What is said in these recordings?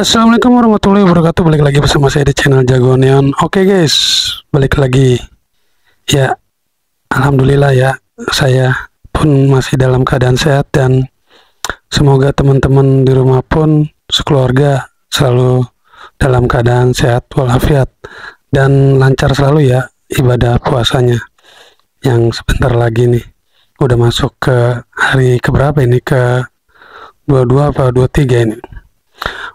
Assalamualaikum warahmatullahi wabarakatuh. Balik lagi bersama saya di channel Jago Neon. Oke guys, balik lagi. Ya, alhamdulillah ya, saya pun masih dalam keadaan sehat dan semoga teman-teman di rumah pun sekeluarga selalu dalam keadaan sehat walafiat dan lancar selalu ya ibadah puasanya. Yang sebentar lagi nih udah masuk ke hari keberapa ini, ke 22 apa 23 ini.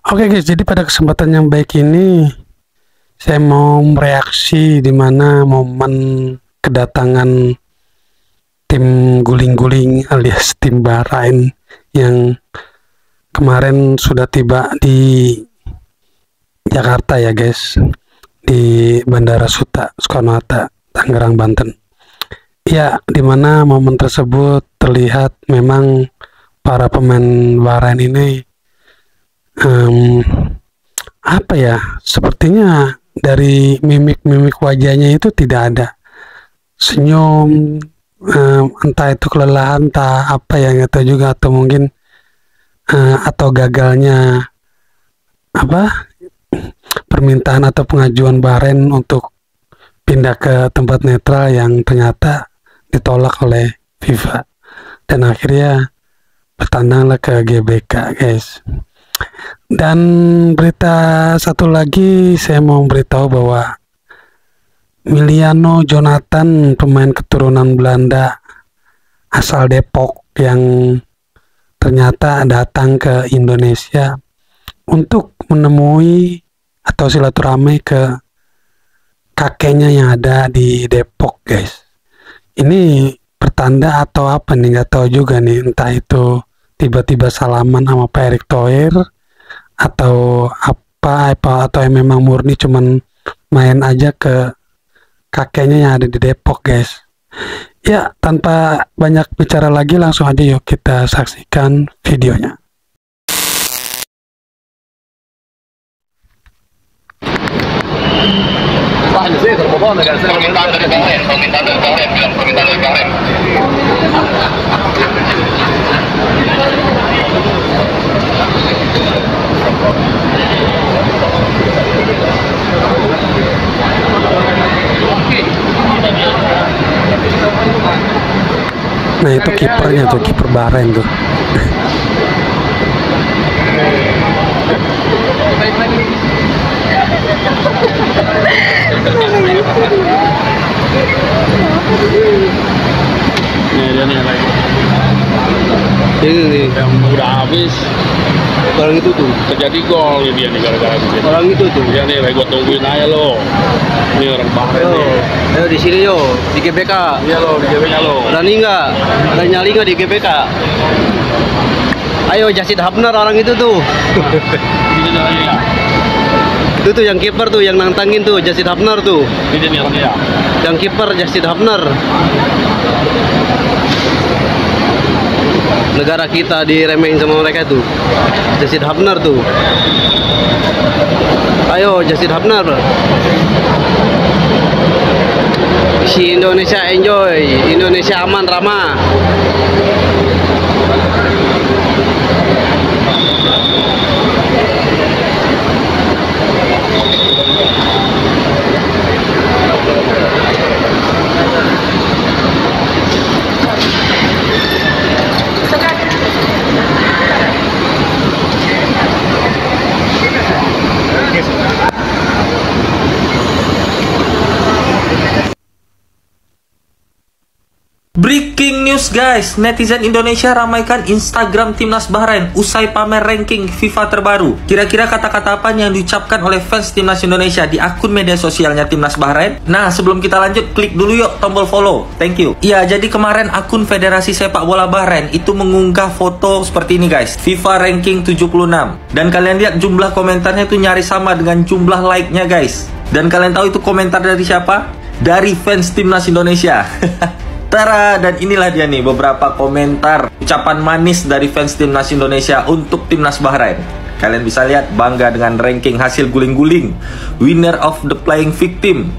Oke guys, jadi pada kesempatan yang baik ini saya mau mereaksi di mana momen kedatangan tim guling-guling alias tim Bahrain yang kemarin sudah tiba di Jakarta ya guys, di Bandara Suta Soekarno-Hatta, Tangerang, Banten. Ya, di mana momen tersebut terlihat memang para pemain Bahrain ini apa ya, sepertinya dari mimik-mimik wajahnya itu tidak ada senyum, entah itu kelelahan, entah apa ya, nggak tahu juga, atau mungkin atau gagalnya apa permintaan atau pengajuan Bahrain untuk pindah ke tempat netral yang ternyata ditolak oleh FIFA dan akhirnya bertandanglah ke GBK guys. Dan berita satu lagi, saya mau beritahu bahwa Miliano Jonathan, pemain keturunan Belanda asal Depok yang ternyata datang ke Indonesia untuk menemui atau silaturahmi ke kakeknya yang ada di Depok guys. Ini pertanda atau apa nih, nggak tahu juga nih, entah itu tiba-tiba salaman sama Pak Erick Thohir atau apa atau yang memang murni cuman main aja ke kakeknya yang ada di Depok guys. Ya, tanpa banyak bicara lagi, langsung aja yuk kita saksikan videonya. Nah itu kipernya tuh, kiper Bahrain tuh. Ini yang udah habis orang itu tuh terjadi gol dia nih gara-gara itu. Orang itu tuh ya nih, gue tungguin aja lo. Ini orang Bahrain nih. Ayo di sini yo, di GBK. Iya lo, di GBK lo. Berani nggak? Ada nyali nggak di GBK? Ayo Jasid Habner orang itu tuh. Ini jalannya ya. Itu tuh yang kiper tuh, yang nantangin tuh Jasid Habner tuh. Ini nih orangnya ya. Yang kiper Jasid Habner. Negara kita diremehin sama mereka tuh. Jasid Habner tuh. Ayo Jasid Habner. Si Indonesia enjoy, Indonesia aman ramah. Breaking news guys, netizen Indonesia ramaikan Instagram Timnas Bahrain usai pamer ranking FIFA terbaru. Kira-kira kata-kata apa yang diucapkan oleh fans Timnas Indonesia di akun media sosialnya Timnas Bahrain? Nah, sebelum kita lanjut, klik dulu yuk tombol follow. Thank you. Ya, jadi kemarin akun Federasi Sepak Bola Bahrain itu mengunggah foto seperti ini guys, FIFA ranking 76. Dan kalian lihat jumlah komentarnya itu nyaris sama dengan jumlah like-nya guys. Dan kalian tahu itu komentar dari siapa? Dari fans Timnas Indonesia. Tara, dan inilah dia nih beberapa komentar ucapan manis dari fans Timnas Indonesia untuk Timnas Bahrain. Kalian bisa lihat, bangga dengan ranking hasil guling-guling, winner of the playing victim,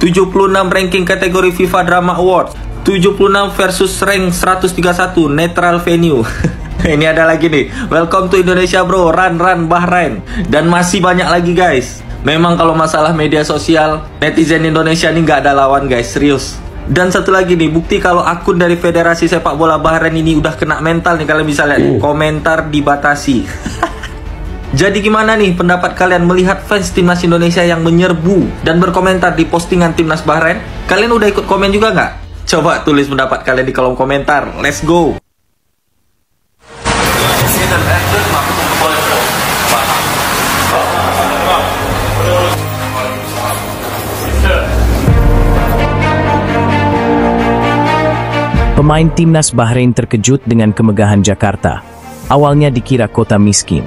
76 ranking kategori FIFA Drama Award, 76 versus rank 131 netral venue. Ini ada lagi nih, welcome to Indonesia bro, run Bahrain. Dan masih banyak lagi guys. Memang kalau masalah media sosial, netizen Indonesia ini nggak ada lawan guys, serius. Dan satu lagi nih, bukti kalau akun dari Federasi Sepak Bola Bahrain ini udah kena mental nih, kalian bisa lihat komentar dibatasi. Jadi gimana nih pendapat kalian melihat fans timnas Indonesia yang menyerbu dan berkomentar di postingan timnas Bahrain? Kalian udah ikut komen juga nggak? Coba tulis pendapat kalian di kolom komentar. Let's go! Pemain timnas Bahrain terkejut dengan kemegahan Jakarta. Awalnya dikira kota miskin.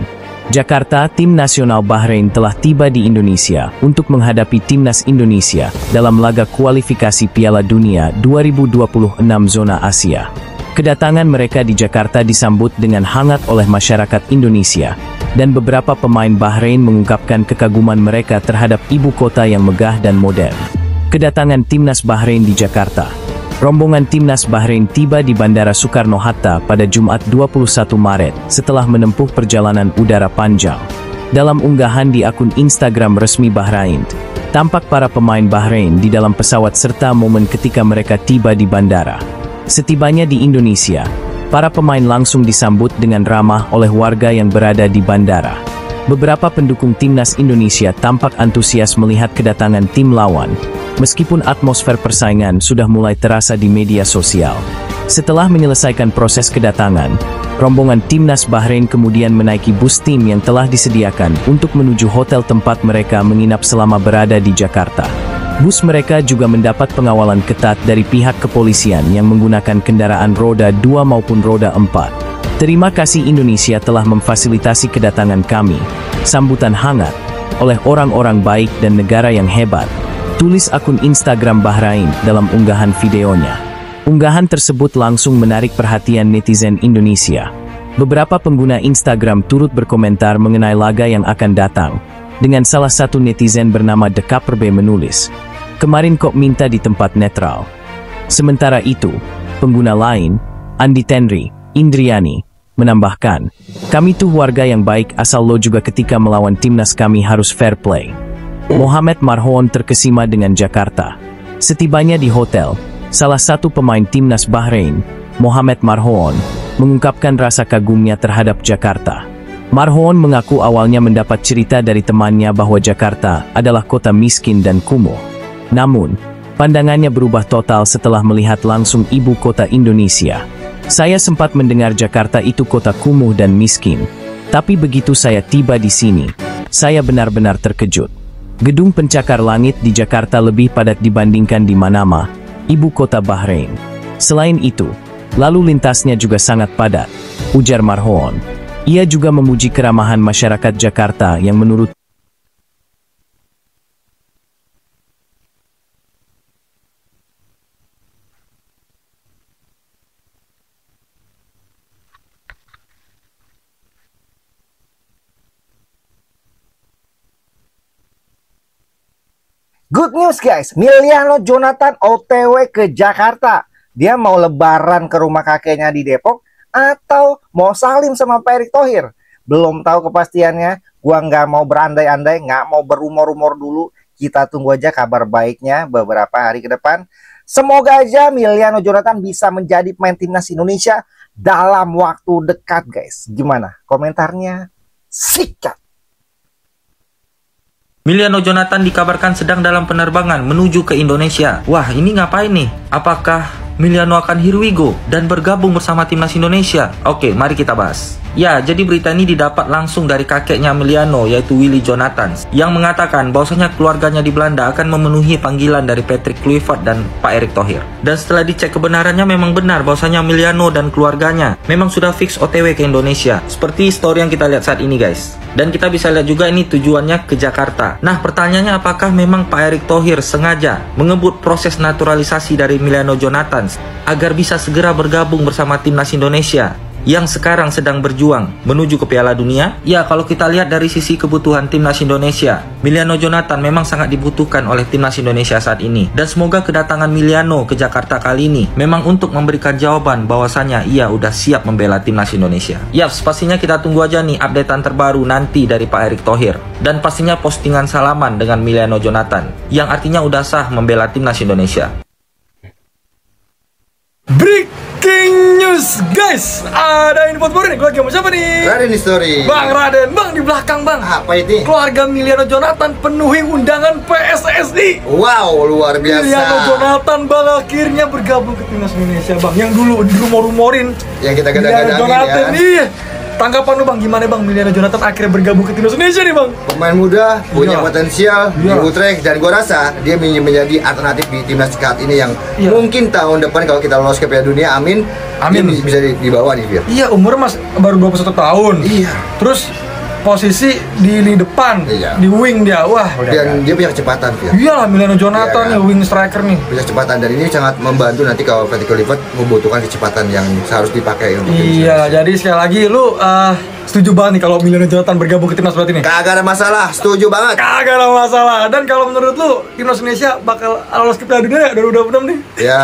Jakarta, tim nasional Bahrain telah tiba di Indonesia untuk menghadapi timnas Indonesia dalam laga kualifikasi Piala Dunia 2026 zona Asia. Kedatangan mereka di Jakarta disambut dengan hangat oleh masyarakat Indonesia, dan beberapa pemain Bahrain mengungkapkan kekaguman mereka terhadap ibu kota yang megah dan modern. Kedatangan timnas Bahrain di Jakarta. Rombongan timnas Bahrain tiba di Bandara Soekarno-Hatta pada Jumat 21 Maret setelah menempuh perjalanan udara panjang. Dalam unggahan di akun Instagram resmi Bahrain, tampak para pemain Bahrain di dalam pesawat serta momen ketika mereka tiba di bandara. Setibanya di Indonesia, para pemain langsung disambut dengan ramah oleh warga yang berada di bandara. Beberapa pendukung timnas Indonesia tampak antusias melihat kedatangan tim lawan, meskipun atmosfer persaingan sudah mulai terasa di media sosial. Setelah menyelesaikan proses kedatangan, rombongan timnas Bahrain kemudian menaiki bus tim yang telah disediakan untuk menuju hotel tempat mereka menginap selama berada di Jakarta. Bus mereka juga mendapat pengawalan ketat dari pihak kepolisian yang menggunakan kendaraan roda 2 maupun roda 4. Terima kasih Indonesia telah memfasilitasi kedatangan kami. Sambutan hangat oleh orang-orang baik dan negara yang hebat, tulis akun Instagram Bahrain dalam unggahan videonya. Unggahan tersebut langsung menarik perhatian netizen Indonesia. Beberapa pengguna Instagram turut berkomentar mengenai laga yang akan datang, dengan salah satu netizen bernama The Kaperbe menulis, "Kemarin kok minta di tempat netral." Sementara itu, pengguna lain, Andi Tenri, Indriani, menambahkan, "Kami tuh warga yang baik asal lo juga ketika melawan timnas kami harus fair play." Mohamed Marhoon terkesima dengan Jakarta. Setibanya di hotel, salah satu pemain timnas Bahrain, Mohamed Marhoon, mengungkapkan rasa kagumnya terhadap Jakarta. Marhoon mengaku awalnya mendapat cerita dari temannya bahwa Jakarta adalah kota miskin dan kumuh. Namun, pandangannya berubah total setelah melihat langsung ibu kota Indonesia. "Saya sempat mendengar Jakarta itu kota kumuh dan miskin, tapi begitu saya tiba di sini, saya benar-benar terkejut. Gedung pencakar langit di Jakarta lebih padat dibandingkan di Manama, ibu kota Bahrain. Selain itu, lalu lintasnya juga sangat padat," ujar Marhoon. Ia juga memuji keramahan masyarakat Jakarta yang menurut Good news guys, Miliano Jonathan OTW ke Jakarta. Dia mau lebaran ke rumah kakeknya di Depok atau mau salim sama Pak Erick Thohir. Belum tahu kepastiannya, gua nggak mau berandai-andai, nggak mau berumor-umor dulu. Kita tunggu aja kabar baiknya beberapa hari ke depan. Semoga aja Miliano Jonathan bisa menjadi pemain timnas Indonesia dalam waktu dekat guys. Gimana komentarnya? Sikat! Miliano Jonathan dikabarkan sedang dalam penerbangan menuju ke Indonesia. Wah, ini ngapain nih? Apakah Miliano akan here we go dan bergabung bersama timnas Indonesia? Oke, mari kita bahas. Ya, jadi berita ini didapat langsung dari kakeknya Miliano, yaitu Willy Jonathan, yang mengatakan bahwasanya keluarganya di Belanda akan memenuhi panggilan dari Patrick Kluivert dan Pak Erick Thohir. Dan setelah dicek kebenarannya memang benar bahwasanya Miliano dan keluarganya memang sudah fix OTW ke Indonesia. Seperti story yang kita lihat saat ini guys. Dan kita bisa lihat juga ini tujuannya ke Jakarta. Nah, pertanyaannya apakah memang Pak Erick Thohir sengaja mengebut proses naturalisasi dari Miliano Jonathan agar bisa segera bergabung bersama timnas Indonesia? yang sekarang sedang berjuang menuju ke Piala Dunia? Ya, kalau kita lihat dari sisi kebutuhan timnas Indonesia, Emiliano Jonathan memang sangat dibutuhkan oleh timnas Indonesia saat ini. Dan semoga kedatangan Emiliano ke Jakarta kali ini memang untuk memberikan jawaban bahwasanya ia udah siap membela timnas Indonesia. Yaps, pastinya kita tunggu aja nih updatean terbaru nanti dari Pak Erick Thohir. Dan pastinya postingan salaman dengan Emiliano Jonathan, yang artinya udah sah membela timnas Indonesia. Breaking news guys, ada info baru nih. Gue lagi sama siapa nih? Raden History. Bang Raden, bang di belakang bang. Apa ini? Keluarga Emiliano Jonathan penuhi undangan PSSI. Wow, luar biasa. Emiliano Jonathan bang akhirnya bergabung ke timnas Indonesia bang. Yang dulu rumor-rumorin Yang kita Emiliano gadang-gadangin Jonathan ya. Iya. Tanggapan lu bang, gimana bang Emiliano Jonathan akhirnya bergabung ke timnas Indonesia nih bang? Pemain muda, punya Iya. potensial di Iya. Utrecht, dan gua rasa dia menjadi alternatif di timnas saat ini yang Iya. mungkin tahun depan kalau kita lolos ke Piala Dunia, amin, Amin. dia bisa dibawa nih, Fir. Iya, umurnya baru 21 tahun. Iya. Terus posisi di lini depan, Iya. di wing dia. Wah, udah. Dan dia punya kecepatan, Fir. Iyalah Emiliano Jonathan Iya, nih, kan? wing striker nih. Punya kecepatan, dan ini sangat membantu nanti kalau Fetty Clifford membutuhkan kecepatan yang harus dipakai untuk tim Iya, Indonesia. jadi sekali lagi lu setuju banget nih kalau Emiliano Jonathan bergabung ke timnas berarti nih? Kagak ada masalah, setuju banget. Kagak ada masalah. Dan kalau menurut lu timnas Indonesia bakal lolos ke Piala Dunia ya 2026 nih? Ya,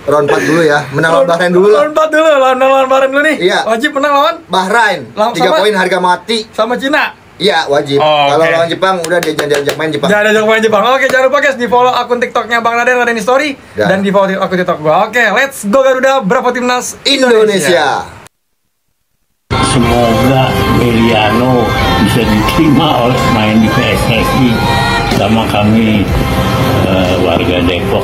round 4 dulu ya, menang lawan Bahrain dulu lah. Lawan 4 dulu, lawan Bahrain dulu nih. Iya. Wajib menang lawan Bahrain, Langsung 3 sama? poin harga mati. sama Cina. Iya, wajib. Oh, Kalau oke. lawan Jepang udah diajak main Jepang. Jangan ajak main Jepang. Oke, jangan lupa guys di follow akun TikToknya Bang Raden History dan di follow akun TikTok gua. Oke, let's go Garuda. Bravo timnas Indonesia. Semoga Emiliano bisa diterima oleh main di PSSI sama kami warga Depok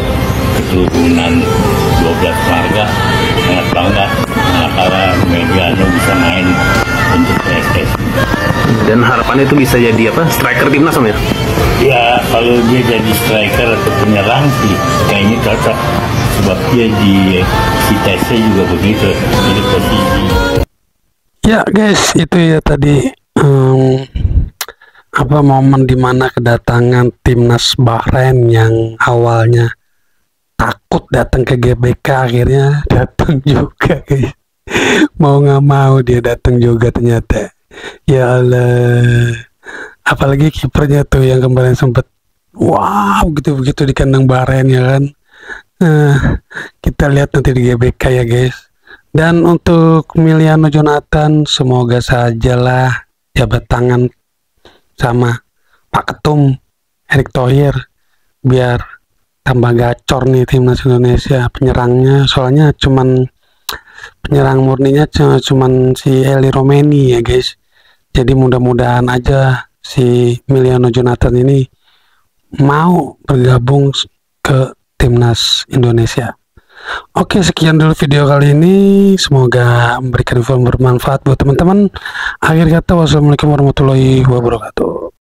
keturunan 12 warga sangat bangga karena Emiliano bisa main untuk PSSI. Dan harapannya itu bisa jadi apa? Striker timnas Om ya? Ya kalau dia jadi striker atau penyerang sih kayaknya cocok sebab dia di Sitese juga begitu jadi posisi. Ya guys, itu ya tadi momen dimana kedatangan timnas Bahrain yang awalnya takut datang ke GBK akhirnya datang juga guys. Mau nggak mau dia datang juga ternyata. Ya Allah, apalagi kipernya tuh yang kemarin sempet wow gitu-begitu di kandang Bahrain ya kan. Kita lihat nanti di GBK ya guys. Dan untuk Emiliano Jonathan, semoga sajalah jabat tangan sama Pak Ketum Erick Thohir biar tambah gacor nih timnas Indonesia penyerangnya. Soalnya penyerang murninya cuman si Eli Romeni ya guys. Jadi mudah-mudahan aja si Emiliano Jonathan ini mau bergabung ke timnas Indonesia. Oke, sekian dulu video kali ini. Semoga memberikan info bermanfaat buat teman-teman. Akhir kata, wassalamualaikum warahmatullahi wabarakatuh.